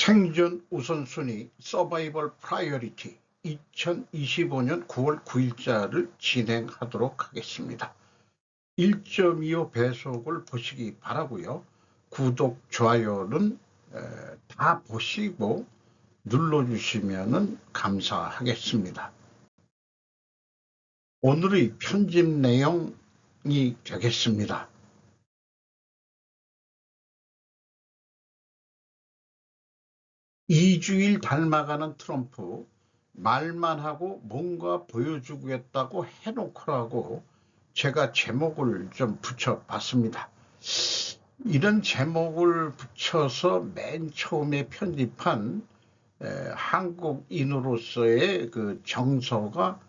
생존 우선순위 서바이벌 프라이어리티 2025년 9월 9일자를 진행하도록 하겠습니다. 1.25 배속을 보시기 바라고요. 구독, 좋아요는 다 보시고 눌러주시면 감사하겠습니다. 오늘의 편집 내용이 되겠습니다. 2주일 닮아가는 트럼프, 말만 하고 뭔가 보여주겠다고 해놓고라고 제가 제목을 좀 붙여봤습니다. 이런 제목을 붙여서 맨 처음에 편집한 한국인으로서의 그 정서가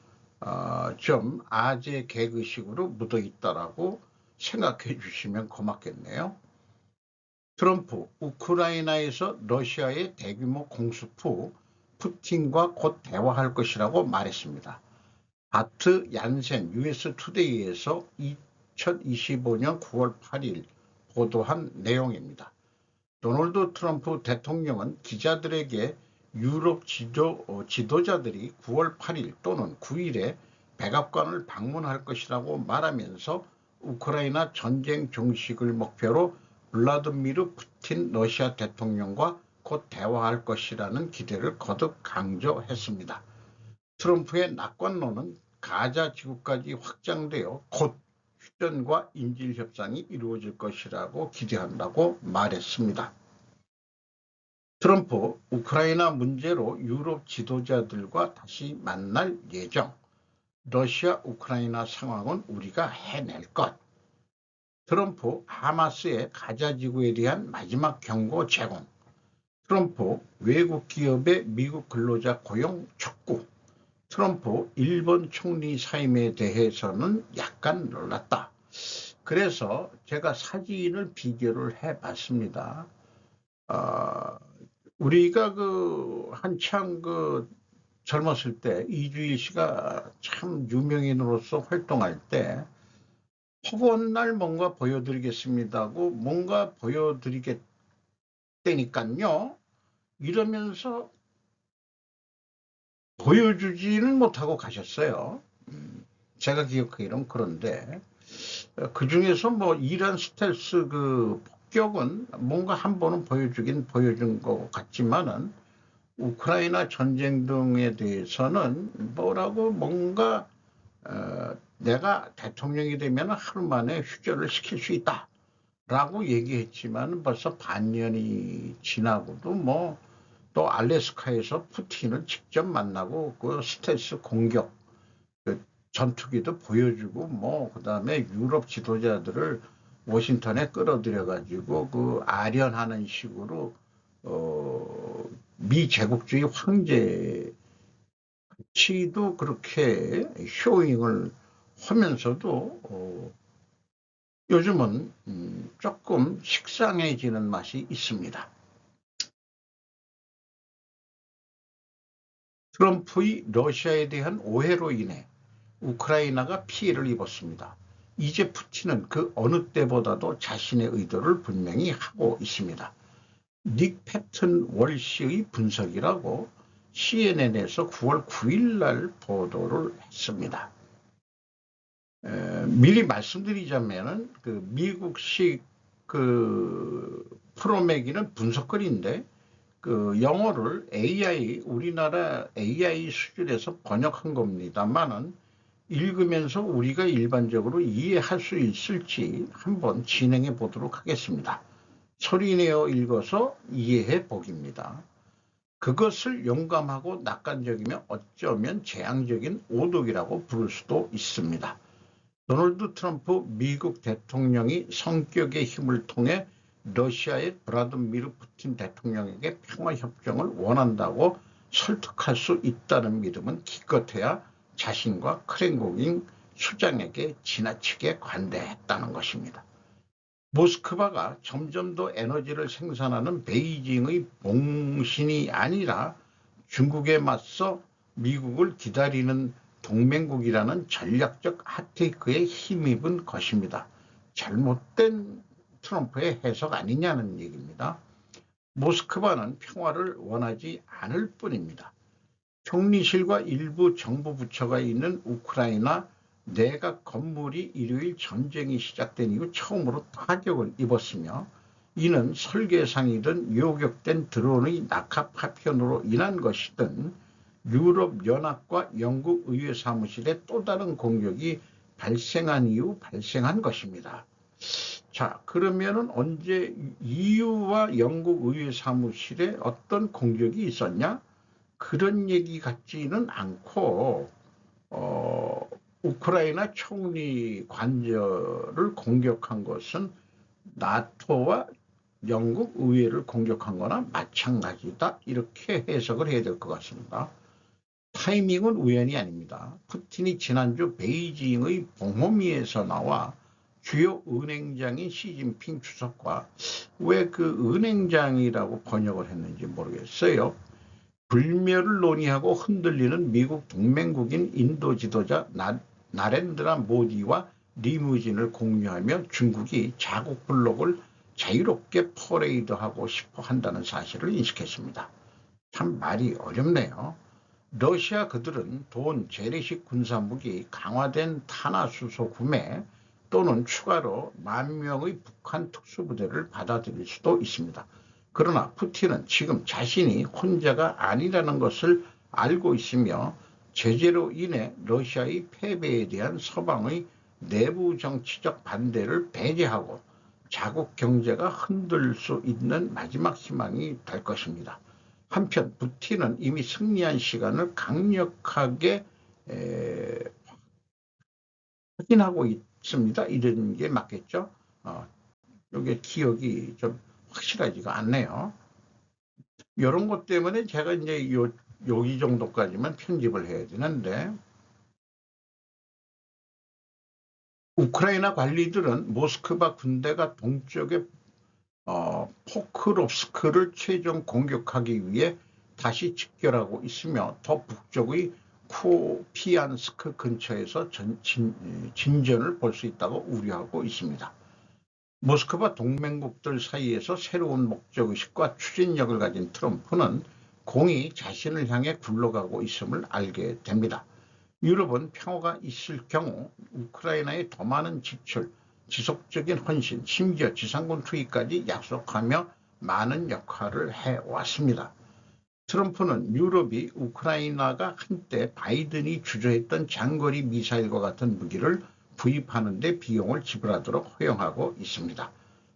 좀 아재 개그식으로 묻어있다라고 생각해 주시면 고맙겠네요. 트럼프, 우크라이나에서 러시아의 대규모 공습 후 푸틴과 곧 대화할 것이라고 말했습니다. 바트 얀센 US 투데이에서 2025년 9월 8일 보도한 내용입니다. 도널드 트럼프 대통령은 기자들에게 유럽 지도자들이 9월 8일 또는 9일에 백악관을 방문할 것이라고 말하면서 우크라이나 전쟁 종식을 목표로 블라디미르 푸틴 러시아 대통령과 곧 대화할 것이라는 기대를 거듭 강조했습니다. 트럼프의 낙관론은 가자 지구까지 확장되어 곧 휴전과 인질 협상이 이루어질 것이라고 기대한다고 말했습니다. 트럼프, 우크라이나 문제로 유럽 지도자들과 다시 만날 예정. 러시아, 우크라이나 상황은 우리가 해낼 것. 트럼프, 하마스의 가자 지구에 대한 마지막 경고 제공. 트럼프, 외국 기업의 미국 근로자 고용 촉구. 트럼프, 일본 총리 사임에 대해서는 약간 놀랐다. 그래서 제가 사진을 비교를 해봤습니다. 우리가 한창 젊었을 때 이주일 씨가 참 유명인으로서 활동할 때 허구한 날 뭔가 보여드리겠습니다고 뭔가 보여드리겠다니까요 이러면서 보여주지는 못하고 가셨어요. 제가 기억하기로는. 그런데 그 중에서 뭐 이란 스텔스 폭격은 뭔가 한 번은 보여준 것 같지만은 우크라이나 전쟁 등에 대해서는 뭔가 내가 대통령이 되면 하루 만에 휴전을 시킬 수 있다 라고 얘기했지만 벌써 반년이 지나고도 또 알래스카에서 푸틴을 직접 만나고 그 스텔스 공격 전투기도 보여주고 그다음에 유럽 지도자들을 워싱턴에 끌어들여 가지고 아련하는 식으로 미 제국주의 황제 치도 그렇게 쇼잉을 하면서도 요즘은 조금 식상해지는 맛이 있습니다. 트럼프의 러시아에 대한 오해로 인해 우크라이나가 피해를 입었습니다. 이제 푸틴은 그 어느 때보다도 자신의 의도를 분명히 하고 있습니다. 닉 패튼 월시의 분석이라고 CNN에서 9월 9일 날 보도를 했습니다. 미리 말씀드리자면은 미국식 프로매기는 분석글인데 영어를 우리나라 AI 수준에서 번역한 겁니다만은 읽으면서 우리가 일반적으로 이해할 수 있을지 한번 진행해 보도록 하겠습니다. 소리내어 읽어서 이해해 보기입니다. 그것을 용감하고 낙관적이며 어쩌면 재앙적인 오독이라고 부를 수도 있습니다. 도널드 트럼프 미국 대통령이 성격의 힘을 통해 러시아의 블라디미르 푸틴 대통령에게 평화협정을 원한다고 설득할 수 있다는 믿음은 기껏해야 자신과 크렘린 수장에게 지나치게 관대했다는 것입니다. 모스크바가 점점 더 에너지를 생산하는 베이징의 봉신이 아니라 중국에 맞서 미국을 기다리는 동맹국이라는 전략적 핫테이크에 힘입은 것입니다. 잘못된 트럼프의 해석 아니냐는 얘기입니다. 모스크바는 평화를 원하지 않을 뿐입니다. 총리실과 일부 정부 부처가 있는 우크라이나 내각 건물이 일요일 전쟁이 시작된 이후 처음으로 타격을 입었으며, 이는 설계상이든 요격된 드론의 낙하 파편으로 인한 것이든 유럽연합과 영국 의회 사무실에 또 다른 공격이 발생한 이후 발생한 것입니다. 자, 그러면은 언제 EU와 영국 의회 사무실에 어떤 공격이 있었냐? 그런 얘기 같지는 않고, 우크라이나 총리 관저를 공격한 것은 나토와 영국 의회를 공격한 거나 마찬가지다, 이렇게 해석을 해야 될 것 같습니다. 타이밍은 우연이 아닙니다. 푸틴이 지난주 베이징의 봉호미에서 나와 주요 은행장인 시진핑 주석과, 왜 그 은행장이라고 번역을 했는지 모르겠어요, 불멸을 논의하고 흔들리는 미국 동맹국인 인도 지도자 나렌드라 모디와 리무진을 공유하며 중국이 자국 블록을 자유롭게 퍼레이드하고 싶어 한다는 사실을 인식했습니다. 참 말이 어렵네요. 러시아 그들은 돈, 재래식 군사무기, 강화된 탄화수소 구매 또는 추가로 10,000명의 북한 특수부대를 받아들일 수도 있습니다. 그러나 푸틴은 지금 자신이 혼자가 아니라는 것을 알고 있으며, 제재로 인해 러시아의 패배에 대한 서방의 내부 정치적 반대를 배제하고 자국 경제가 흔들 수 있는 마지막 희망이 될 것입니다. 한편 푸틴은 이미 승리한 시간을 강력하게 확인하고 있습니다. 이런 게 맞겠죠? 이게 기억이 좀 확실하지가 않네요. 이런 것 때문에 제가 이제 여기 정도까지만 편집을 해야 되는데, 우크라이나 관리들은 모스크바 군대가 동쪽의 포크롭스크를 최종 공격하기 위해 다시 집결하고 있으며, 더 북쪽의 쿠피안스크 근처에서 진전을 볼 수 있다고 우려하고 있습니다. 모스크바 동맹국들 사이에서 새로운 목적의식과 추진력을 가진 트럼프는 공이 자신을 향해 굴러가고 있음을 알게 됩니다. 유럽은 평화가 있을 경우 우크라이나에 더 많은 지출, 지속적인 헌신, 심지어 지상군 투입까지 약속하며 많은 역할을 해왔습니다. 트럼프는 유럽이 우크라이나가 한때 바이든이 주저했던 장거리 미사일과 같은 무기를 구입하는 데 비용을 지불하도록 허용하고 있습니다.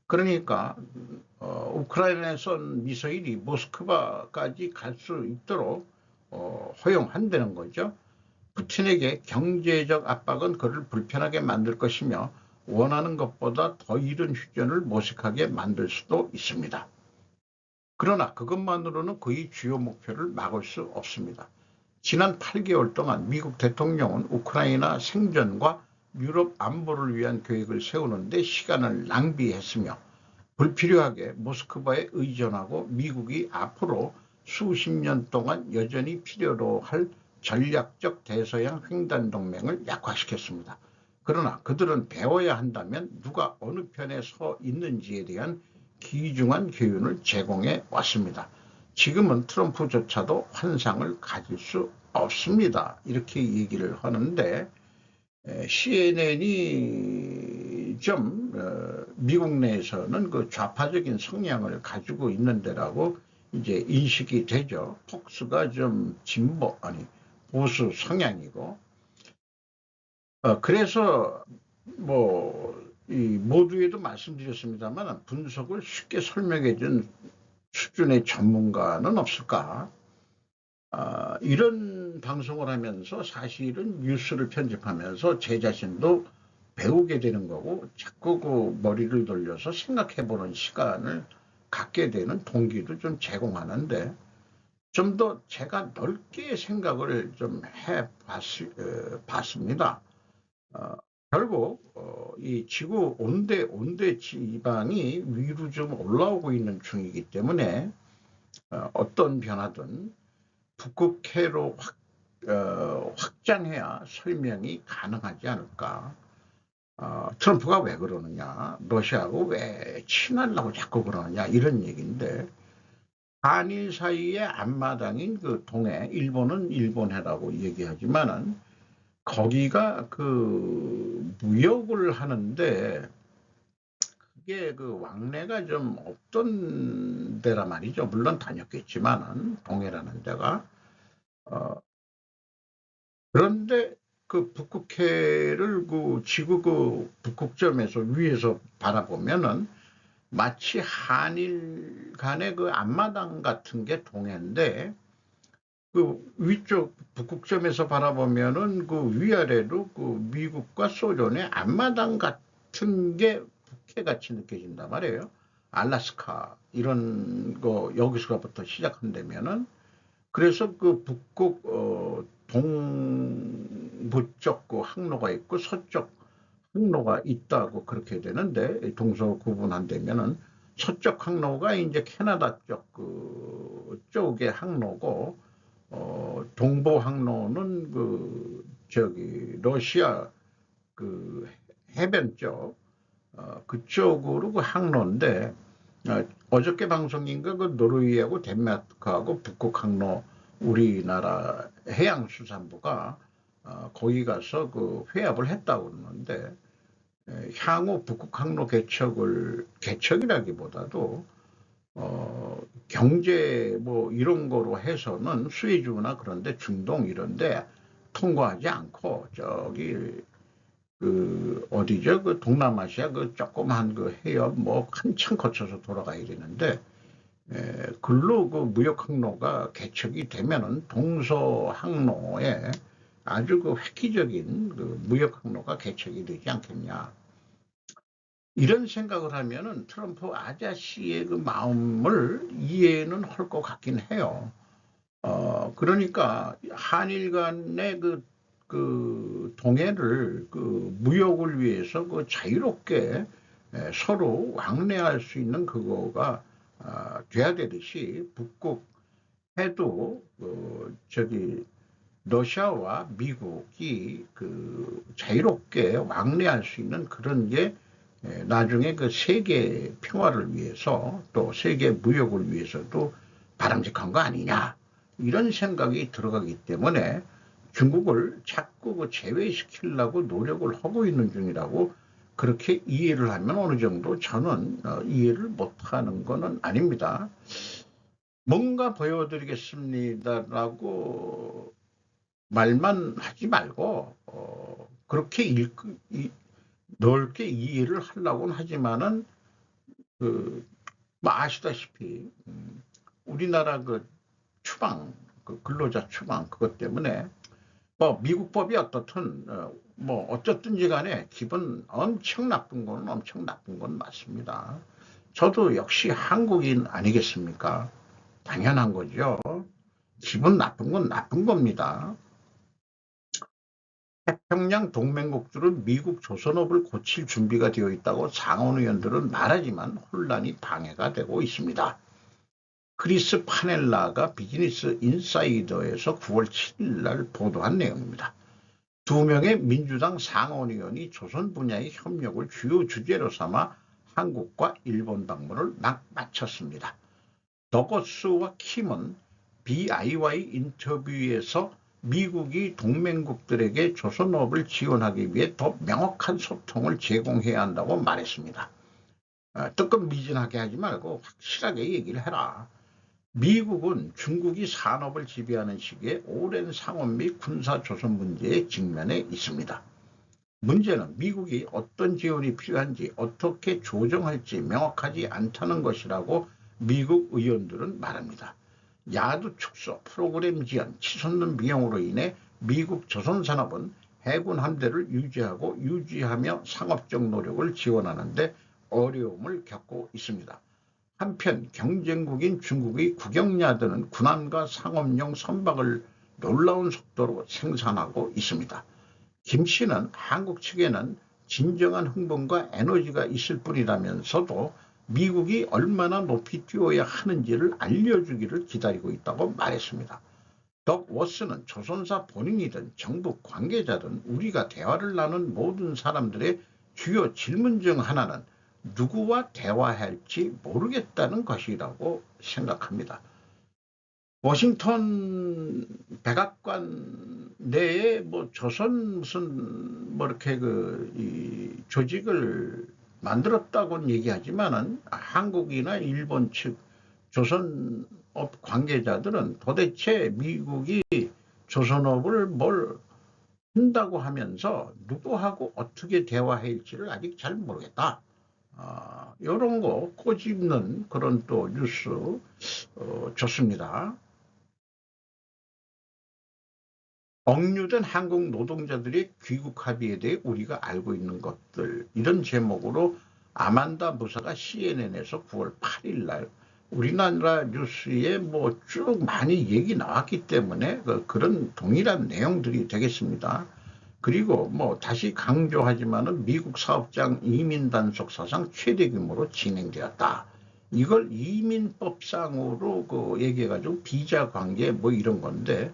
그러니까 우크라이나에 쏜 미사일이 모스크바까지 갈 수 있도록 허용한다는 거죠. 푸틴에게 경제적 압박은 그를 불편하게 만들 것이며, 원하는 것보다 더 이른 휴전을 모색하게 만들 수도 있습니다. 그러나 그것만으로는 그의 주요 목표를 막을 수 없습니다. 지난 8개월 동안 미국 대통령은 우크라이나 생존과 유럽 안보를 위한 계획을 세우는 데 시간을 낭비했으며, 불필요하게 모스크바에 의존하고 미국이 앞으로 수십 년 동안 여전히 필요로 할 전략적 대서양 횡단 동맹을 약화시켰습니다. 그러나 그들은 배워야 한다면 누가 어느 편에 서 있는지에 대한 귀중한 교훈을 제공해 왔습니다. 지금은 트럼프조차도 환상을 가질 수 없습니다, 이렇게 얘기를 하는데, CNN이 좀 미국 내에서는 그 좌파적인 성향을 가지고 있는 데라고 이제 인식이 되죠. 폭스가 좀 진보, 아니 보수 성향이고, 그래서 이 모두에도 말씀드렸습니다만 분석을 쉽게 설명해 준 수준의 전문가는 없을까? 이런 방송을 하면서 사실은 뉴스를 편집하면서 제 자신도 배우게 되는 거고, 자꾸 그 머리를 돌려서 생각해보는 시간을 갖게 되는 동기도 좀 제공하는데, 좀 더 제가 넓게 생각을 좀 해봤습니다. 결국 이 지구 온대 지방이 위로 좀 올라오고 있는 중이기 때문에 어떤 변화든 북극해로 확장해야 설명이 가능하지 않을까. 트럼프가 왜 그러느냐, 러시아하고 왜 친하려고 자꾸 그러느냐, 이런 얘기인데, 한일 사이의 앞마당인 그 동해, 일본은 일본해라고 얘기하지만은 거기가 그 무역을 하는데 그게 그 왕래가 좀 없던 데라 말이죠. 물론 다녔겠지만은 동해라는 데가 그런데 그 북극해를 그 지구 그 북극점에서 위에서 바라보면은 마치 한일 간의 그 앞마당 같은 게 동해인데 그 위쪽 북극점에서 바라보면은 그 위아래로 그 미국과 소련의 앞마당 같은 게 북해같이 느껴진단 말이에요. 알래스카 이런 거 여기서부터 시작한다면은 그래서 그 북극 동부 쪽 그 항로가 있고 서쪽 항로가 있다고 그렇게 되는데 동서 구분한다면은 서쪽 항로가 이제 캐나다 쪽 그 쪽의 항로고 동부 항로는 그 저기 러시아 그 해변 쪽 그쪽으로 그 항로인데 어저께 방송인가 그 노르웨이하고 덴마크하고 북극 항로 우리나라 해양수산부가 거기 가서 그 회합을 했다고 그러는데 향후 북극 항로 개척이라기보다도 경제 뭐 이런 거로 해서는 수혜주나 그런데 중동 이런데 통과하지 않고 저기 그 어디죠? 그 동남아시아 그 조그만 그 해협 뭐 한참 거쳐서 돌아가야 되는데 글로 그 무역 항로가 개척이 되면은 동서 항로에 아주 그 획기적인 그 무역 항로가 개척이 되지 않겠냐. 이런 생각을 하면은 트럼프 아저씨의 그 마음을 이해는 할 것 같긴 해요. 그러니까 한일 간의 그 동해를 그 무역을 위해서 그 자유롭게 서로 왕래할 수 있는 그거가 돼야 되듯이 북극 해도 저기 러시아와 미국이 그 자유롭게 왕래할 수 있는 그런 게 나중에 그 세계 평화를 위해서 또 세계 무역을 위해서도 바람직한 거 아니냐 이런 생각이 들어가기 때문에 중국을 자꾸 그 제외시키려고 노력을 하고 있는 중이라고 그렇게 이해를 하면 어느 정도 저는 이해를 못하는 거는 아닙니다. 뭔가 보여드리겠습니다라고 말만 하지 말고 그렇게 넓게 이해를 하려고는 하지만은 뭐 아시다시피 우리나라 그 추방 그 근로자 추방 그것 때문에 뭐 미국 법이 어떻든 뭐 어쨌든지 간에 기분 엄청 나쁜 건 엄청 나쁜 건 맞습니다. 저도 역시 한국인 아니겠습니까? 당연한 거죠. 기분 나쁜 건 나쁜 겁니다. 태평양 동맹국들은 미국 조선업을 고칠 준비가 되어 있다고 상원의원들은 말하지만 혼란이 방해가 되고 있습니다. 크리스 파넬라가 비즈니스 인사이더에서 9월 7일 날 보도한 내용입니다. 2명의 민주당 상원의원이 조선 분야의 협력을 주요 주제로 삼아 한국과 일본 방문을 마쳤습니다. 더거스와 킴은 BIY 인터뷰에서 미국이 동맹국들에게 조선업을 지원하기 위해 더 명확한 소통을 제공해야 한다고 말했습니다. 뜨끔미진하게 하지 말고 확실하게 얘기를 해라. 미국은 중국이 산업을 지배하는 시기에 오랜 상업 및 군사 조선 문제에 직면해 있습니다. 문제는 미국이 어떤 지원이 필요한지 어떻게 조정할지 명확하지 않다는 것이라고 미국 의원들은 말합니다. 야두 축소, 프로그램 지연, 치솟는 비용으로 인해 미국 조선산업은 해군 함대를 유지하며 상업적 노력을 지원하는 데 어려움을 겪고 있습니다. 한편 경쟁국인 중국의 국영야들은 군함과 상업용 선박을 놀라운 속도로 생산하고 있습니다. 김 씨는 한국 측에는 진정한 흥분과 에너지가 있을 뿐이라면서도 미국이 얼마나 높이 뛰어야 하는지를 알려주기를 기다리고 있다고 말했습니다. 덕 워스는 조선사 본인이든 정부 관계자든 우리가 대화를 나눈 모든 사람들의 주요 질문 중 하나는 누구와 대화할지 모르겠다는 것이라고 생각합니다. 워싱턴 백악관 내에 뭐 조선 무슨 뭐 이렇게 이 조직을 만들었다고는 얘기하지만은 한국이나 일본 측 조선업 관계자들은 도대체 미국이 조선업을 뭘 한다고 하면서 누구하고 어떻게 대화할지를 아직 잘 모르겠다. 이런 거 꼬집는 그런 또 뉴스 좋습니다. 억류된 한국 노동자들의 귀국 합의에 대해 우리가 알고 있는 것들, 이런 제목으로 아만다 무사가 CNN에서 9월 8일 날 우리나라 뉴스에 뭐 쭉 많이 얘기 나왔기 때문에 그런 동일한 내용들이 되겠습니다. 그리고 뭐 다시 강조하지만은 미국 사업장 이민 단속 사상 최대 규모로 진행되었다. 이걸 이민법상으로 얘기해가지고 비자 관계 뭐 이런 건데,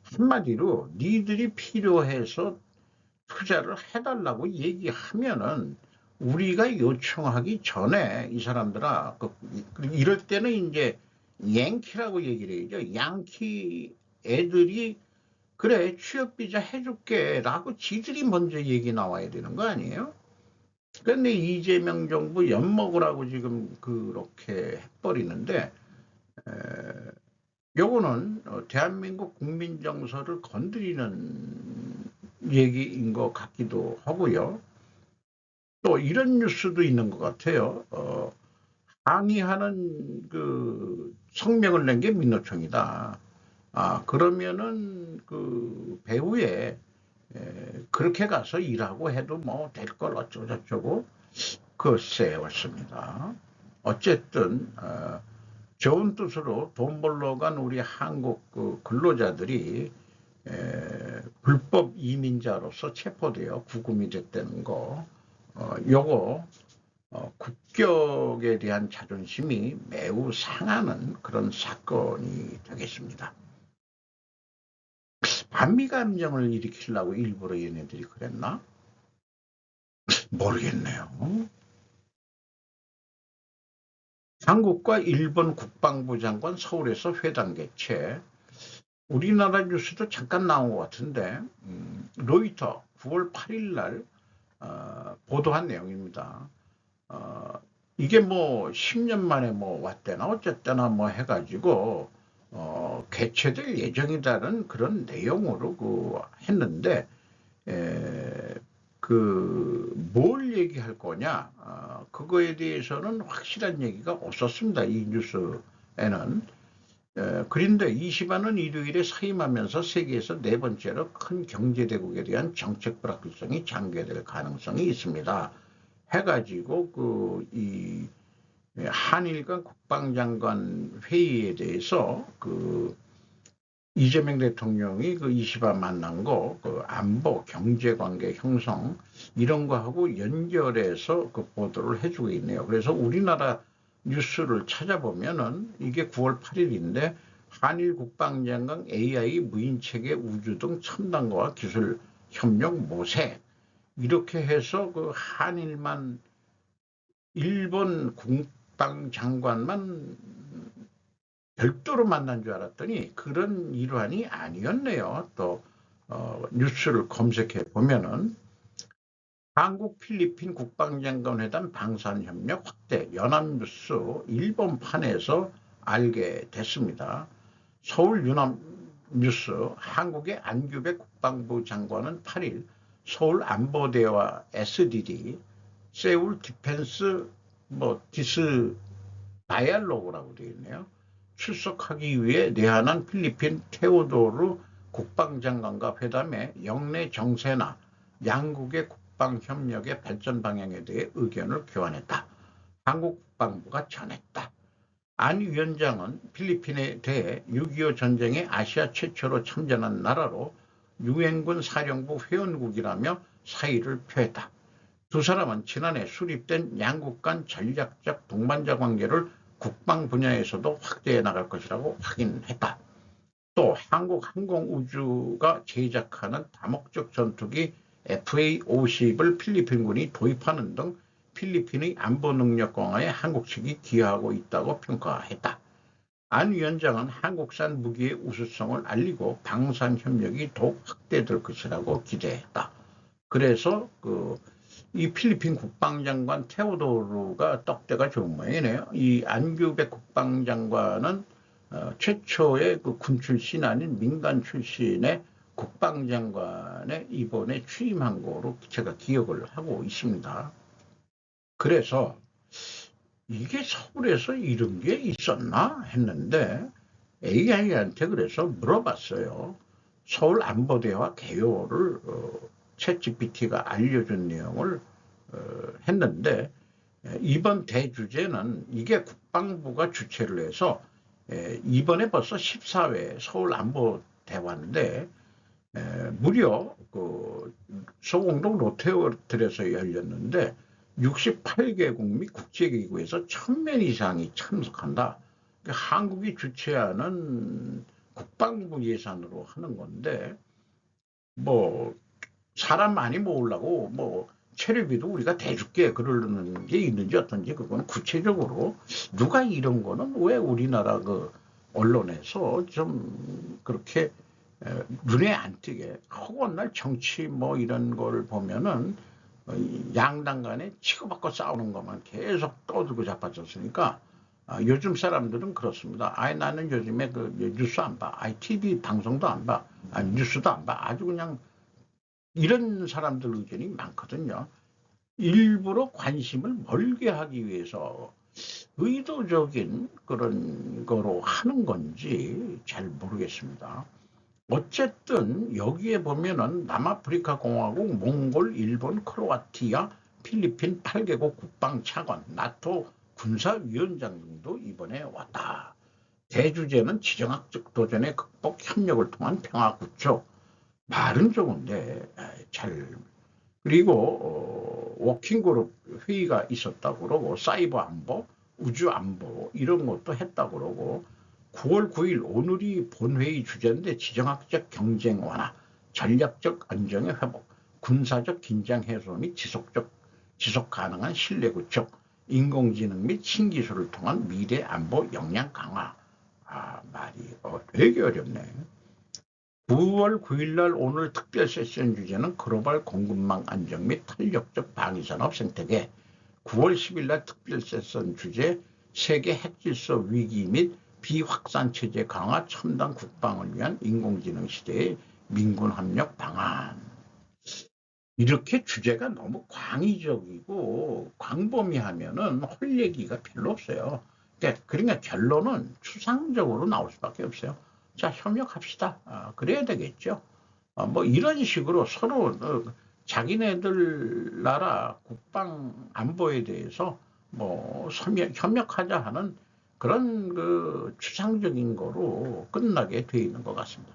한마디로 니들이 필요해서 투자를 해달라고 얘기하면은 우리가 요청하기 전에 이 사람들아, 이럴 때는 이제 양키라고 얘기를 해야죠. 양키 애들이 그래 취업비자 해줄게 라고 지들이 먼저 얘기 나와야 되는 거 아니에요? 그런데 이재명 정부 엿먹으라고 지금 그렇게 해버리는데, 요거는 대한민국 국민 정서를 건드리는 얘기인 것 같기도 하고요. 또 이런 뉴스도 있는 것 같아요. 항의하는 그 성명을 낸 게 민노총이다. 그러면은 그 배후에 그렇게 가서 일하고 해도 뭐 될 걸 어쩌고저쩌고, 글쎄 옳습니다. 어쨌든 좋은 뜻으로 돈 벌러 간 우리 한국 그 근로자들이 불법 이민자로서 체포되어 구금이 됐다는 거, 요거 국격에 대한 자존심이 매우 상하는 그런 사건이 되겠습니다. 반미 감정을 일으키려고 일부러 얘네들이 그랬나? 모르겠네요. 한국과 일본 국방부 장관 서울에서 회담 개최. 우리나라 뉴스도 잠깐 나온 것 같은데, 로이터 9월 8일 날 보도한 내용입니다. 이게 뭐 10년 만에 뭐 왔대나 어쨌거나 뭐 해가지고 개최될 예정이라는 그런 내용으로 했는데, 뭘 얘기할 거냐, 그거에 대해서는 확실한 얘기가 없었습니다. 이 뉴스에는. 그런데 20안은 일요일에 사임하면서 세계에서 네 번째로 큰 경제대국에 대한 정책 불확실성이 장기화될 가능성이 있습니다. 해가지고 이 한일 간 국방장관 회의에 대해서 이재명 대통령이 20안 만난 거, 안보, 경제관계 형성 이런 거하고 연결해서 보도를 해주고 있네요. 그래서 우리나라 뉴스를 찾아보면은 이게 9월 8일인데 한일 국방장관 AI 무인체계 우주 등 첨단과학 기술 협력 모색, 이렇게 해서 한일만, 일본 국방장관만 별도로 만난 줄 알았더니 그런 일환이 아니었네요. 또 뉴스를 검색해 보면은 한국 필리핀 국방장관 회담 방산협력 확대, 연합뉴스 일본판에서 알게 됐습니다. 서울 연합뉴스, 한국의 안규백 국방부 장관은 8일 서울 안보대와 SDD, 세울 디펜스 디스 다이알로그라고 되어 있네요. 출석하기 위해 내한한 필리핀 테오도르 국방장관과 회담에 영내 정세나 양국의 국방협력의 발전 방향에 대해 의견을 교환했다. 한국 국방부가 전했다. 안 위원장은 필리핀에 대해 6.25 전쟁에 아시아 최초로 참전한 나라로 유엔군 사령부 회원국이라며 사의를 표했다. 두 사람은 지난해 수립된 양국 간 전략적 동반자 관계를 국방 분야에서도 확대해 나갈 것이라고 확인했다. 또 한국 항공우주가 제작하는 다목적 전투기 FA-50을 필리핀군이 도입하는 등 필리핀의 안보 능력 강화에 한국 측이 기여하고 있다고 평가했다. 안 위원장은 한국산 무기의 우수성을 알리고 방산 협력이 더욱 확대될 것이라고 기대했다. 그래서 이 필리핀 국방장관 테오도르가 떡대가 좋은 모양이네요. 이 안규백 국방장관은 최초의 군 출신 아닌 민간 출신의 국방장관에 이번에 취임한 거로 제가 기억을 하고 있습니다. 그래서 이게 서울에서 이런 게 있었나 했는데 AI한테 그래서 물어봤어요. 서울 안보대와 개요를 챗GPT가 알려준 내용을 했는데 이번 대주제는 이게 국방부가 주최를 해서 이번에 벌써 14회 서울 안보대화인데 무려 소공동 롯데호텔에서 열렸는데 68개국 및 국제기구에서 1000명 이상이 참석한다. 한국이 주최하는 국방부 예산으로 하는 건데 뭐 사람 많이 모으려고 뭐 체류비도 우리가 대줄게 그러는 게 있는지 어떤지 그건 구체적으로 누가 이런 거는 왜 우리나라 언론에서 좀 그렇게 눈에 안 띄게 허구날 정치 뭐 이런 걸 보면은 양당 간에 치고받고 싸우는 것만 계속 떠들고 자빠졌으니까 요즘 사람들은 그렇습니다. 나는 요즘에 뉴스 안 봐. TV 방송도 안 봐. 뉴스도 안 봐. 아주 그냥 이런 사람들 의견이 많거든요. 일부러 관심을 멀게 하기 위해서 의도적인 그런 거로 하는 건지 잘 모르겠습니다. 어쨌든 여기에 보면은 남아프리카 공화국, 몽골, 일본, 크로아티아, 필리핀 8개국 국방차관, 나토 군사위원장 등도 이번에 왔다. 대주제는 지정학적 도전의 극복 협력을 통한 평화 구축. 말은 좋은데 잘 그리고 워킹그룹 회의가 있었다고 그러고 사이버 안보, 우주 안보 이런 것도 했다고 그러고 9월 9일 오늘이 본회의 주제인데 지정학적 경쟁 완화, 전략적 안정의 회복, 군사적 긴장 해소 및 지속 가능한 신뢰 구축, 인공지능 및 신기술을 통한 미래 안보 역량 강화. 말이 되게 어렵네. 9월 9일 날 오늘 특별 세션 주제는 글로벌 공급망 안정 및 탄력적 방위산업 생태계. 9월 10일 날 특별 세션 주제 세계 핵질서 위기 및 비확산 체제 강화 첨단 국방을 위한 인공지능 시대의 민군 협력 방안. 이렇게 주제가 너무 광의적이고 광범위하면은 할 얘기가 별로 없어요. 그러니까 결론은 추상적으로 나올 수밖에 없어요. 자, 협력합시다. 그래야 되겠죠. 뭐 이런 식으로 서로 자기네들 나라 국방 안보에 대해서 뭐 협력하자 하는 그런 추상적인 거로 끝나게 돼 있는 것 같습니다.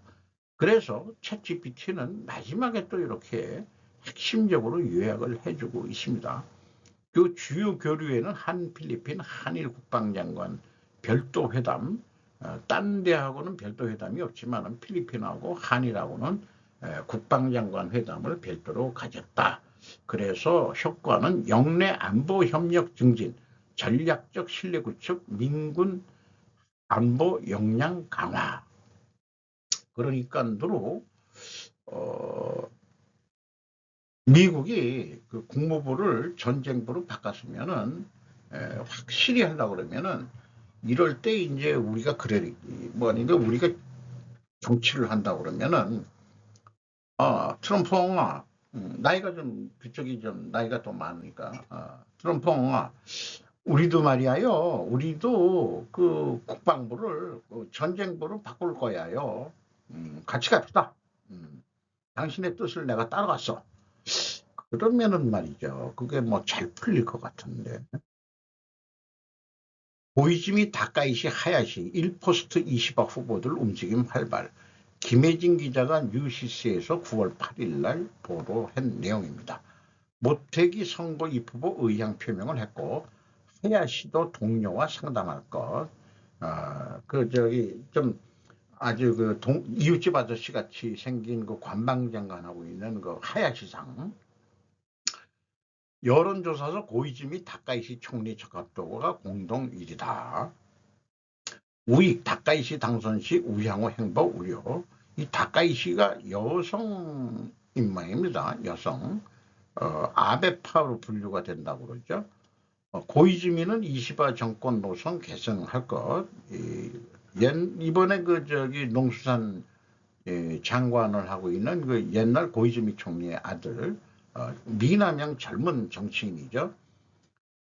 그래서 챗GPT는 마지막에 또 이렇게 핵심적으로 요약을 해주고 있습니다. 그 주요 교류에는 필리핀 한일 국방장관 별도 회담, 딴 데하고는 별도 회담이 없지만 필리핀하고 한일하고는 국방장관 회담을 별도로 가졌다. 그래서 효과는 영내 안보 협력 증진, 전략적 신뢰 구축, 민군 안보 역량 강화. 그러니까 미국이 국무부를 전쟁부로 바꿨으면은 확실히 하려고 그러면은 이럴 때 이제 우리가 우리가 정치를 한다고 그러면은 트럼프 옹아 나이가 좀 그쪽이 좀 나이가 더 많으니까 트럼프 옹아 우리도 말이야요. 우리도 국방부를 전쟁부로 바꿀 거야요. 같이 갑시다. 당신의 뜻을 내가 따라갔어. 그러면은 말이죠. 그게 뭐 잘 풀릴 것 같은데. 고이즈미 다카이시 하야시 1포스트 20억 후보들 움직임 활발. 김혜진 기자가 뉴시스에서 9월 8일 날 보도한 내용입니다. 모태기 선거 입후보 의향 표명을 했고 하야시도 동료와 상담할 것. 좀 아주 이웃집 아저씨 같이 생긴 관방장관하고 있는 하야시상. 여론조사서 고이즈미 다카이시 총리 적합도가 공동 1위다. 우익 다카이시 당선 시 우향우 행보 우려. 이 다카이시가 여성 인마입니다. 여성. 아베파로 분류가 된다고 그러죠. 고이즈미는 이시바 정권 노선 개선할 것. 이번에 농수산 장관을 하고 있는 그 옛날 고이즈미 총리의 아들, 미남양 젊은 정치인이죠.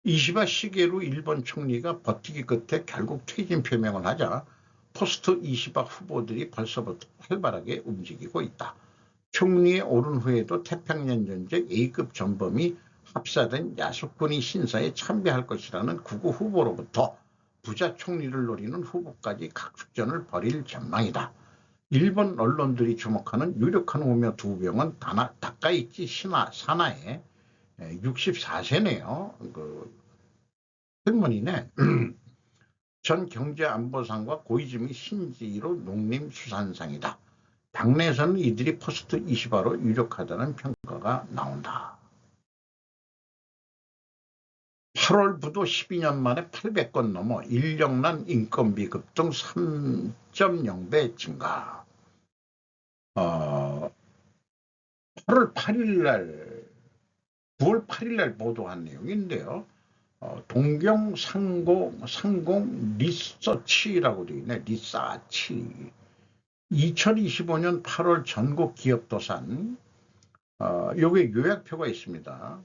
이시바 시게루 일본 총리가 버티기 끝에 결국 퇴진 표명을 하자 포스트 이시바 후보들이 벌써부터 활발하게 움직이고 있다. 총리에 오른 후에도 태평양 전쟁 A급 전범이 합사된 야수꾼이 신사에 참배할 것이라는 구구 후보로부터 부자 총리를 노리는 후보까지 각축전을 벌일 전망이다. 일본 언론들이 주목하는 유력한 후보 두 명은 다카이치 사나의 64세네요. 할머니네. 전 경제안보상과 고이즈미 신지로 농림수산상이다. 당내에서는 이들이 포스트 이시바로 유력하다는 평가가 나온다. 8월 부도 12년 만에 800건 넘어 인력난 인건비 급등 3.0배 증가. 8월 8일 9월 8일 날 보도한 내용인데요. 동경 상공 리서치라고 되어 있네. 리서치. 2025년 8월 전국 기업 도산. 여기에 요약표가 있습니다.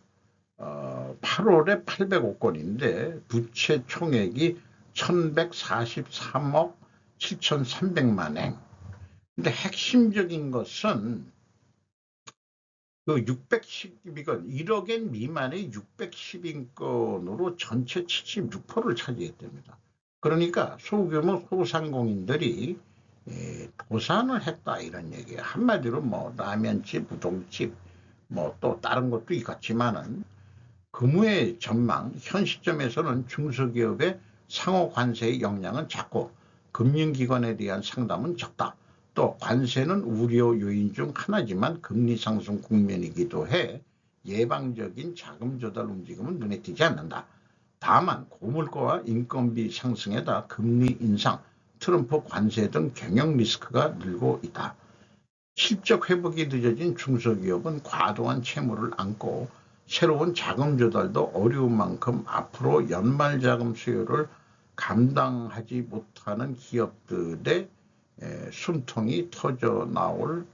8월에 805건인데 부채 총액이 1143억 7,300만 엔. 근데 핵심적인 것은 그 612건 1억엔 미만의 612건으로 전체 76%를 차지했답니다. 그러니까 소규모 소상공인들이 도산을 했다 이런 얘기예요. 한마디로 뭐 라면집, 우동집, 뭐 또 다른 것도 있겠지만은 금후의 전망, 현 시점에서는 중소기업의 상호 관세의 영향은 작고 금융기관에 대한 상담은 적다. 또 관세는 우려 요인 중 하나지만 금리 상승 국면이기도 해 예방적인 자금 조달 움직임은 눈에 띄지 않는다. 다만 고물가와 인건비 상승에다 금리 인상, 트럼프 관세 등 경영 리스크가 늘고 있다. 실적 회복이 늦어진 중소기업은 과도한 채무를 안고 새로운 자금 조달도 어려운 만큼 앞으로 연말 자금 수요를 감당하지 못하는 기업들의 숨통이 터져 나올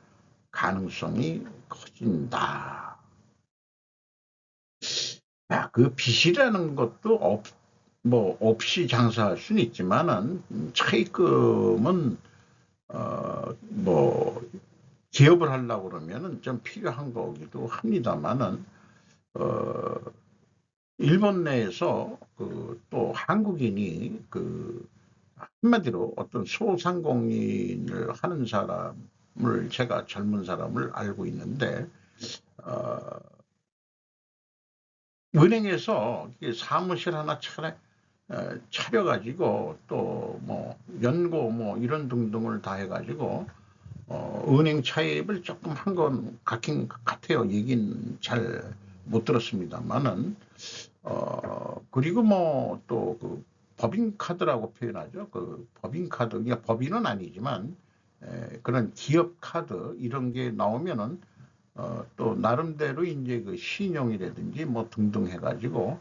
가능성이 커진다. 그 빚이라는 것도 없이 장사할 수는 있지만은 차입금은 기업을 하려고 그러면은 좀 필요한 거기도 합니다만은 일본 내에서 또 한국인이 한마디로 어떤 소상공인을 하는 사람을 제가 젊은 사람을 알고 있는데 은행에서 사무실 하나 차려가지고 또 뭐 연고 뭐 이런 등등을 다 해가지고 은행 차입을 조금 한 건 같긴 같아요. 얘긴 잘 못 들었습니다만은 그리고 뭐 또 법인카드라고 표현하죠. 법인카드, 그러니까 법인은 아니지만 그런 기업카드 이런 게 나오면은 또 나름대로 이제 신용이라든지 뭐 등등 해가지고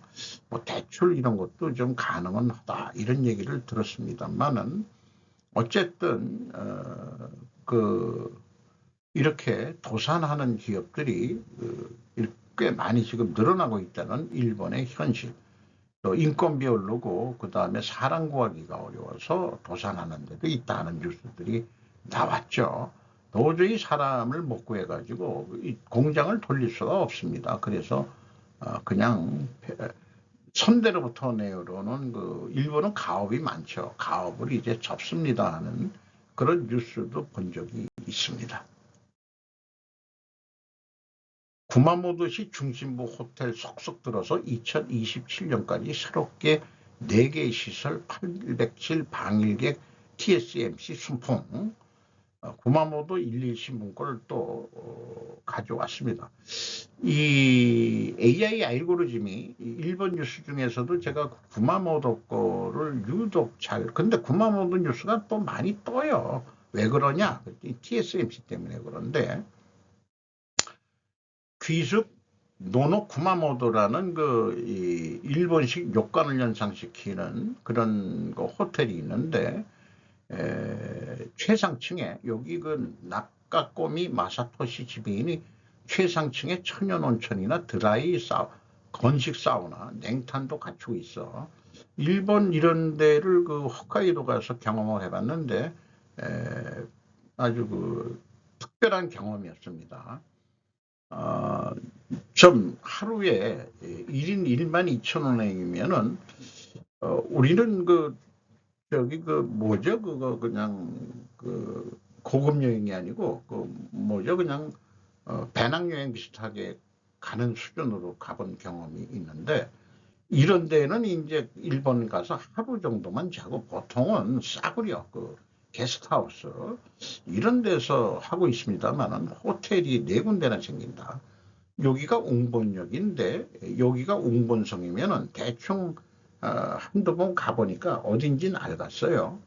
뭐 대출 이런 것도 좀 가능은 하다 이런 얘기를 들었습니다만은 어쨌든 이렇게 도산하는 기업들이 꽤 많이 지금 늘어나고 있다는 일본의 현실. 또 인건비 오르고 그 다음에 사람 구하기가 어려워서 도산하는 데도 있다는 뉴스들이 나왔죠. 도저히 사람을 못 구해가지고 공장을 돌릴 수가 없습니다. 그래서 그냥 선대로부터 내려오는 일본은 가업이 많죠. 가업을 이제 접습니다 하는 그런 뉴스도 본 적이 있습니다. 구마모토시 중심부 호텔 속속 들어서 2027년까지 새롭게 4개의 시설 800실 방일객 TSMC 순풍. 구마모토 11신문 거를 또 가져왔습니다. 이 AI 알고리즘이 일본 뉴스 중에서도 제가 구마모토 거를 유독 근데 구마모토 뉴스가 또 많이 떠요. 왜 그러냐? TSMC 때문에 그런데 귀숙 노노 구마모토라는 일본식 욕관을 연상시키는 그런 호텔이 있는데 최상층에 여기 나카꼬미 마사토시 지배인이 최상층에 천연온천이나 건식 사우나, 냉탄도 갖추고 있어. 일본 이런 데를 홋카이도 가서 경험을 해봤는데 아주 특별한 경험이었습니다. 좀 하루에 1인 12,000원이면은 우리는 저기 뭐죠? 그거 그냥 고급 여행이 아니고 뭐죠? 그냥 배낭여행 비슷하게 가는 수준으로 가본 경험이 있는데 이런 데는 이제 일본 가서 하루 정도만 자고 보통은 싸구려 게스트하우스 이런 데서 하고 있습니다만은 호텔이 4군데나 생긴다. 여기가 웅본역인데 여기가 웅본성이면은 대충 한두 번 가보니까 어딘지는 알겠어요.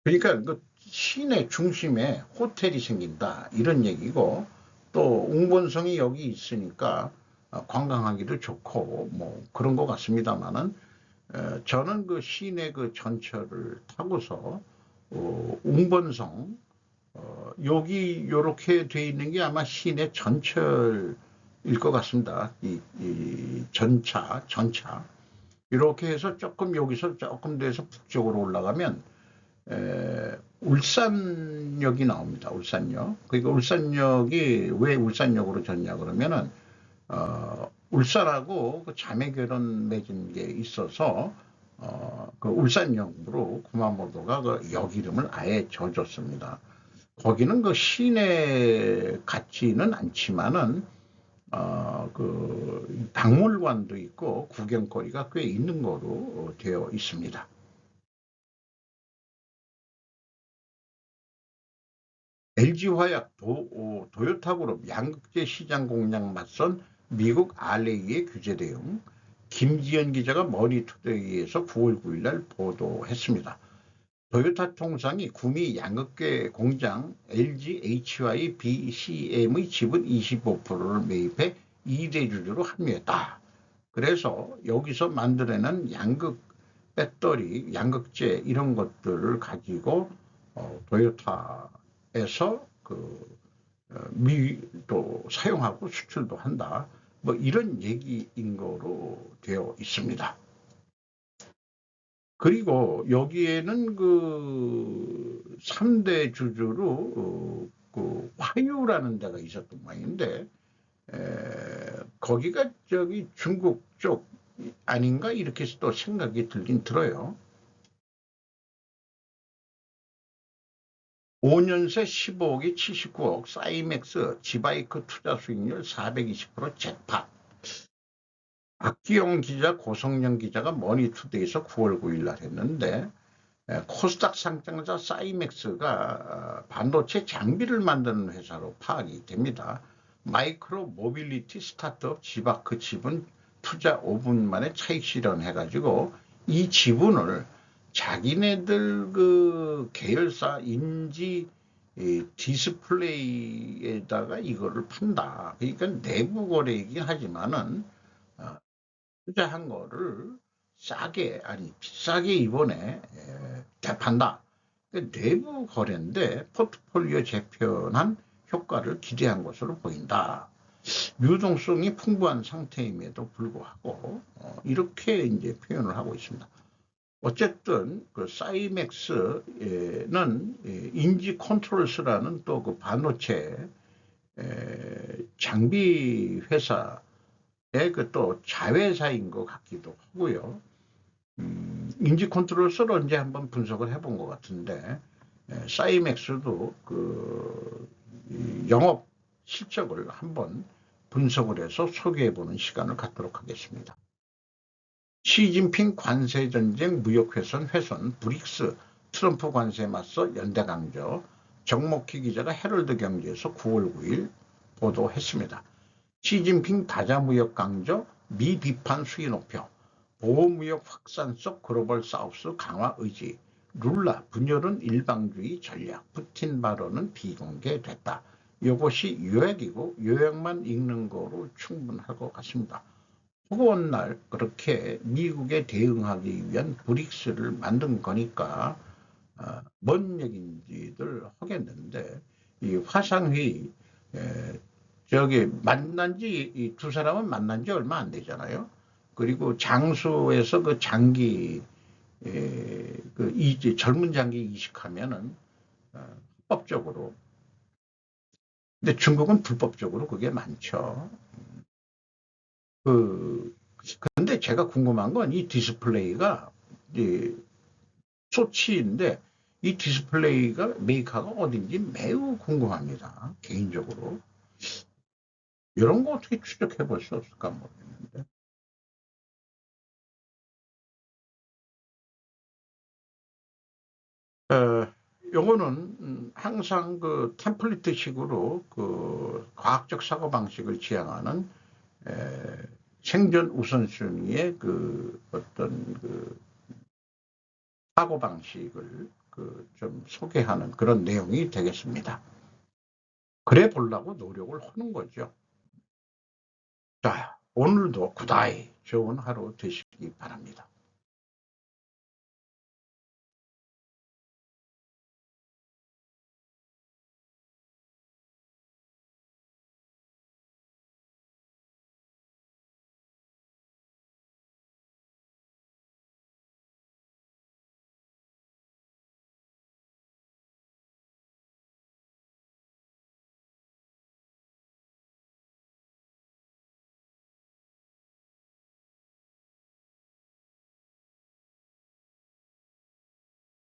그러니까 시내 중심에 호텔이 생긴다 이런 얘기고 또 웅본성이 여기 있으니까 관광하기도 좋고 뭐 그런 것 같습니다만은 저는 시내 전철을 타고서 웅본성 여기 요렇게 돼 있는 게 아마 시내 전철일 것 같습니다. 이 전차 이렇게 해서 조금 여기서 조금 돼서 북쪽으로 올라가면 울산역이 나옵니다. 울산역. 그러니까 울산역이 왜 울산역으로 졌냐 그러면은 울산하고 자매 결혼 맺은 게 있어서 울산역으로 구마모토가 역 이름을 아예 져줬습니다. 거기는 시내 같지는 않지만은 박물관도 있고 구경거리가 꽤 있는 거로 되어 있습니다. LG화약, 도요타그룹 양극재 시장 공략 맞선 미국 RA의 규제 대응, 김지연 기자가 머니투데이에서 9월 9일 날 보도했습니다. 도요타 통상이 구미 양극재 공장 LGHY BCM의 지분 25%를 매입해 2대 주주로 합류했다. 그래서 여기서 만들어낸 양극 배터리, 양극재 이런 것들을 가지고 도요타에서 미도 사용하고 수출도 한다. 뭐 이런 얘기인 거로 되어 있습니다. 그리고 여기에는 3대 주주로 화유라는 데가 있었던 모양인데 거기가 저기 중국 쪽 아닌가 이렇게 또 생각이 들긴 들어요. 5년새 15억이 79억, 사이맥스, 지바이크 투자 수익률 420% 잭팟. 박기영 기자, 고성영 기자가 머니투데이에서 9월 9일 날 했는데 코스닥 상장자 사이맥스가 반도체 장비를 만드는 회사로 파악이 됩니다. 마이크로 모빌리티 스타트업 지바크 지분 투자 5분 만에 차익 실현해가지고 이 지분을 자기네들 계열사 인지 디스플레이에다가 이거를 판다. 그러니까 내부 거래이긴 하지만은 투자한 거를 싸게 아니 비싸게 이번에 대판다. 내부 거래인데 포트폴리오 재편한 효과를 기대한 것으로 보인다. 유동성이 풍부한 상태임에도 불구하고 이렇게 이제 표현을 하고 있습니다. 어쨌든 사이맥스는 인지 컨트롤스라는 또 반도체 장비 회사의 또 자회사인 것 같기도 하고요. 인지 컨트롤스를 언제 한번 분석을 해본 것 같은데 사이맥스도 영업 실적을 한번 분석을 해서 소개해보는 시간을 갖도록 하겠습니다. 시진핑 관세전쟁 무역훼손 훼손 브릭스 트럼프 관세에 맞서 연대 강조. 정목희 기자가 헤럴드 경제에서 9월 9일 보도했습니다. 시진핑 다자무역 강조, 미 비판 수위 높여, 보호무역 확산 속 글로벌 사우스 강화 의지, 룰라 분열은 일방주의 전략, 푸틴 발언은 비공개됐다. 이것이 요약이고 요약만 읽는 거로 충분할 것 같습니다. 허구한 날 그렇게 미국에 대응하기 위한 브릭스를 만든 거니까 뭔 얘기인지들 하겠는데, 이 화상회의 저기 만난 지 이 두 사람은 만난 지 얼마 안 되잖아요. 그리고 장소에서 그 장기 그 이제 젊은 장기 이식하면은 합법적으로, 근데 중국은 불법적으로 그게 많죠. 그 근데 제가 궁금한 건 이 디스플레이가 이 소치인데 이 디스플레이가 메이커가 어딘지 매우 궁금합니다. 개인적으로. 이런 거 어떻게 추적해 볼 수 없을까 모르겠는데. 요거는 항상 그 템플릿 식으로 그 과학적 사고 방식을 지향하는 생존 우선순위의 그 어떤 그 사고 방식을 그 좀 소개하는 그런 내용이 되겠습니다. 그래 보려고 노력을 하는 거죠. 자, 오늘도 구다이 좋은 하루 되시기 바랍니다.